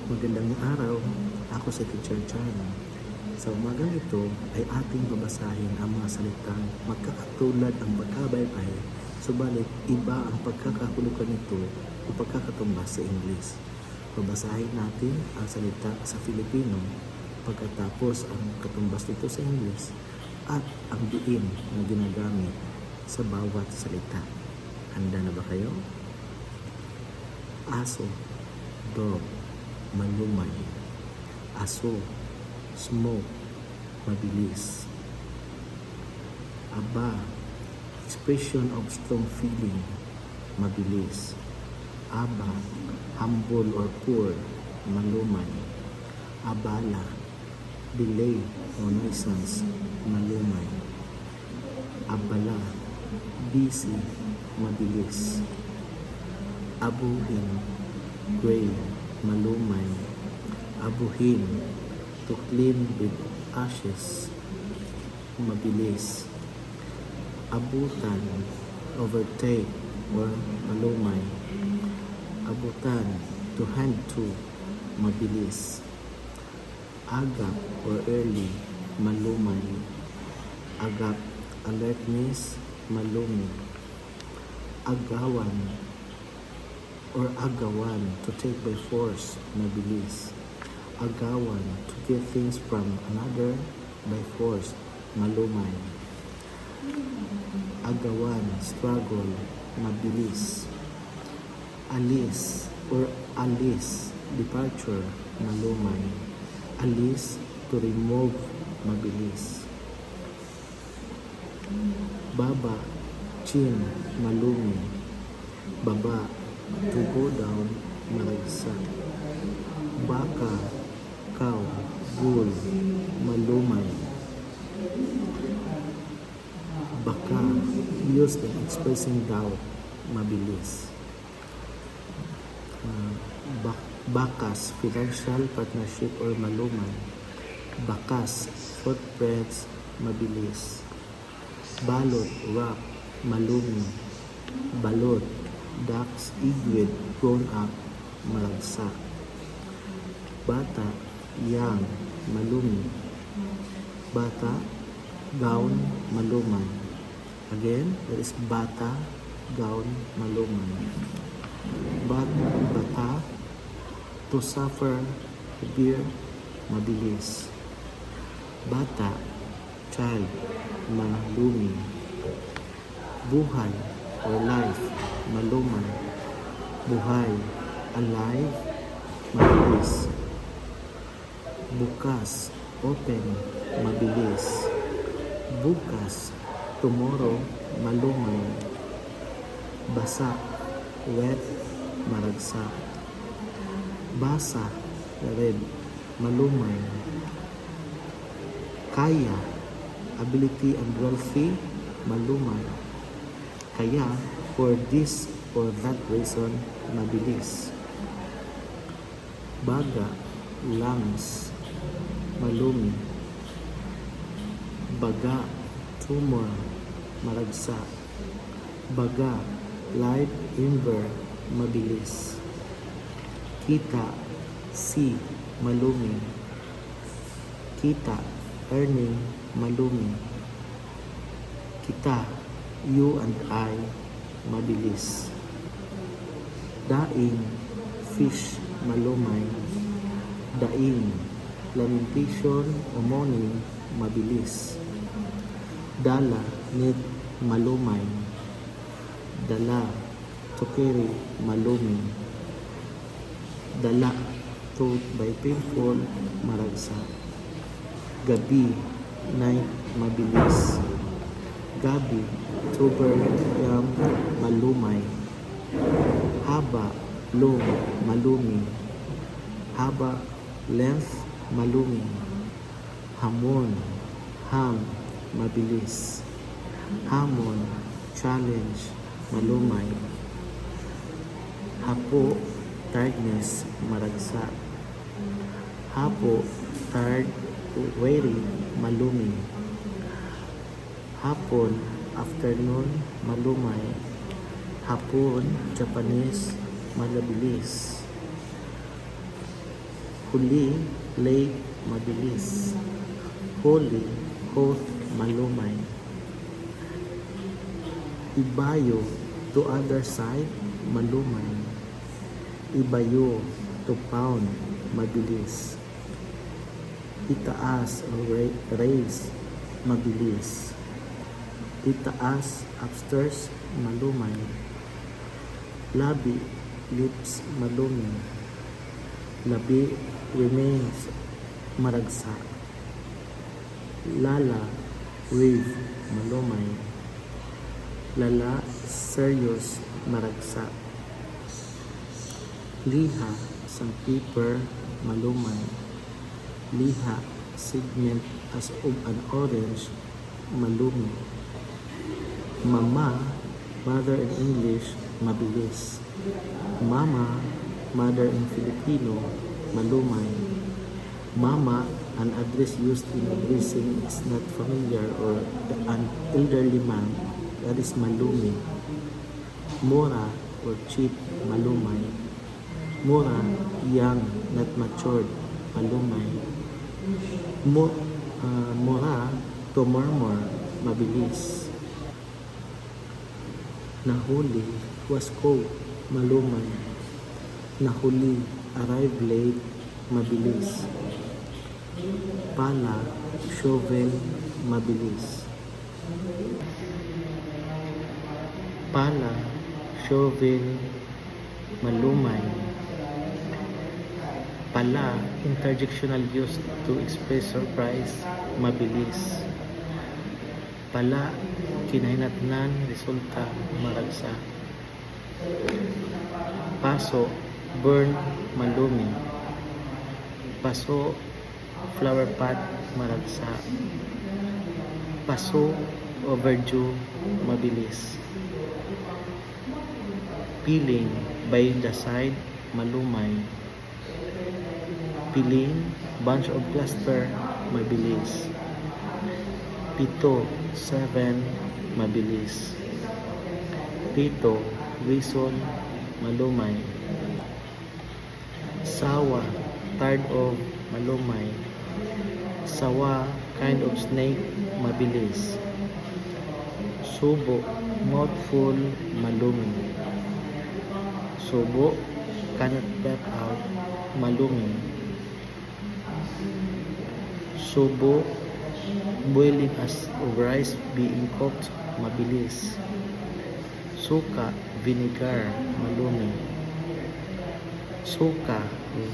Magandang araw, ako si Teacher Chan. Sa umagang ito ay ating babasahin ang mga salitang magkakatulad ang pagkabaybay, subalit iba ang pagkakahulugan nito o pagkakatumbas sa English. Babasahin natin ang salita sa Filipino, pagkatapos ang katumbas nito sa English at ang diin na ginagamit sa bawat salita. Handa na ba kayo? Aso, dog, malumay. Aso, smoke, mabilis. Aba, expression of strong feeling, mabilis. Aba, humble or poor, malumay. Abala, delay or nuisance, malumay. Abala, busy, mabilis. Abuhin, gray, malumay. Abuhin, to clean with ashes, mabilis. Abutan, overtake or malumay. Abutan, to hand to, mabilis. Agap or early, malumay. Agap, alertness, malumi. Agawan or agawan, to take by force, mabilis. Agawan, to get things from another by force, malumay. Agawan, struggle, mabilis. Alis or alis, departure, malumay. Alis, to remove, mabilis. Baba, chin, malumi. Baba, to go down, malagsak. Baka, cow, bull, malumay. Baka, used in expressing doubt, mabilis. Bakas, financial partnership or malumay. Bakas, footprints, mabilis. Balot, rock, malumi. Balot, ducks, igwid, grown up, malagsak. Bata, young, malumi. Bata, gown, malumay. Again, there is bata, gown, malumay. Bata, to suffer, bear, mabilis. Bata, child, malumi. Buhay or life, malumay. Buhay, alive, mabilis. Bukas, open, mabilis. Bukas, tomorrow, malumay. Basa, wet, maragsak. Basa, red, malumay. Kaya, ability and wealthy, malumay. Kaya, for this or that reason, mabilis. Baga, lungs, malumi. Baga, tumor, maragsak. Baga, light, ember, mabilis. Kita, see, malumi. Kita, earning, malumi. Kita, you and I, mabilis. Daing, fish, malumay. Daing, lamentation o mourning, mabilis. Dala, need, malumay. Dala, to carry, malumi. Dala, taught by painful, maragsak. Gabi, night, mabilis. Gabi, to burn, yam, malumay. Haba, long, malumi. Haba, length, malumi. Hamon, ham, mabilis. Hamon, challenge, malumay. Hapo, tiredness, maragsak. Hapo, tired, weary, malumi. Hapon, afternoon, malumay. Hapon, Japanese, malabilis. Huli, late, mabilis. Holy, host, malumay. Ibayo, to other side, malumay. Ibayo, to pound, mabilis. Itaas or raise, mabilis. Itaas, upstairs, malumay. Labi, lips, malumi. Labi, remains, maragsa. Lala, wave, malumay. Lala, serious, maragsa. Liha, sandpaper, malumay. Liha, segment as of an orange, malumi. Mama, mother in English, mabilis. Mama, mother in Filipino, malumay. Mama, an address used in addressing is not familiar or an elderly man, that is malumi. Mura or cheap, malumay. Mura, young, not matured, malumay. Mura, to murmur, mabilis. Nahuli, was caught, malumay. Nahuli, arrive late, mabilis. Pala, shovel, mabilis. Pala, shovel, malumay. Pala, interjectional used to express surprise, mabilis. Pala, kinahinatnan, resulta, maragsa. Paso, burn, malumi. Paso, flower pot, maragsa. Paso, overdue, mabilis. Peeling, by the side, malumay. Piling, bunch of cluster, mabilis. Pito, 7, mabilis. Pito, whistle, malumay. Sawa, tired of, malumay. Sawa, kind of snake, mabilis. Subo, mouthful, malumi. Subo, cannot get out, malumi. Subo, boiling as of rice being cooked, mabilis. Suka, vinegar, malumi. Suka,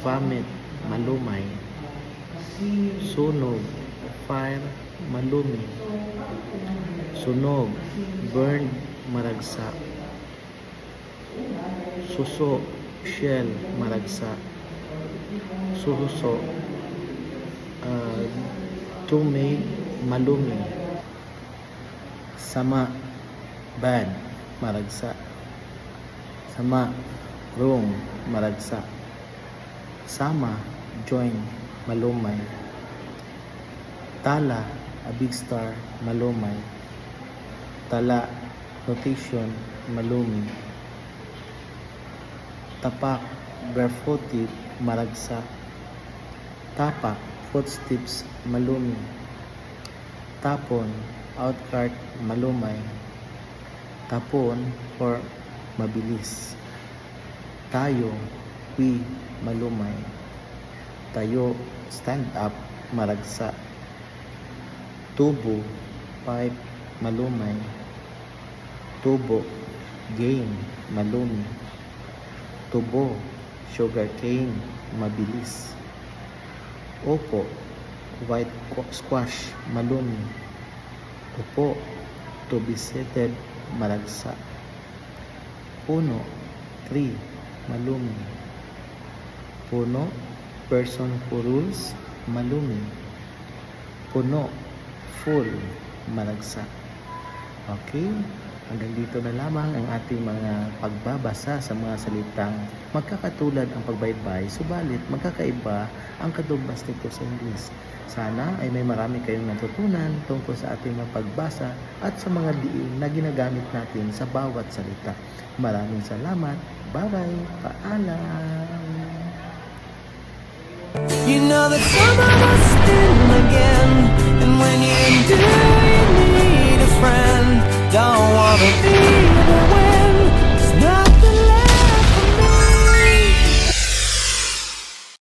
vomit, malumay. Sunog, fire, malumi. Sunog, burned, maragsa. Suso, shell, maragsa. Suso, tumay, malumi. Sama, bad, maragsa. Sama, wrong, maragsa. Sama, join, malumay. Tala, a big star, malumay. Tala, notation, malumi. Tapak, barefooted, maragsa. Tapak, footsteps, malumi. Tapon, outcart, malumay. Tapon, or mabilis. Tayo, we, malumay. Tayo, stand up, maragsa. Tubo, pipe, malumay. Tubo, game, malumi. Tubo, sugar cane, mabilis. Opo, white squash, malumi. Upo, to be seated, maragsa. Puno, tree, malumi. Puno, person who rules, malumi. Puno, full, maragsa. Okay? Hanggang dito na lamang ang ating mga pagbabasa sa mga salitang magkakatulad ang pagbaybay, subalit magkakaiba ang kadubas nito sa English. Sana ay may marami kayong natutunan tungkol sa ating mga pagbasa at sa mga diin na ginagamit natin sa bawat salita. Maraming salamat. Bye-bye. Paalam. You know that somehow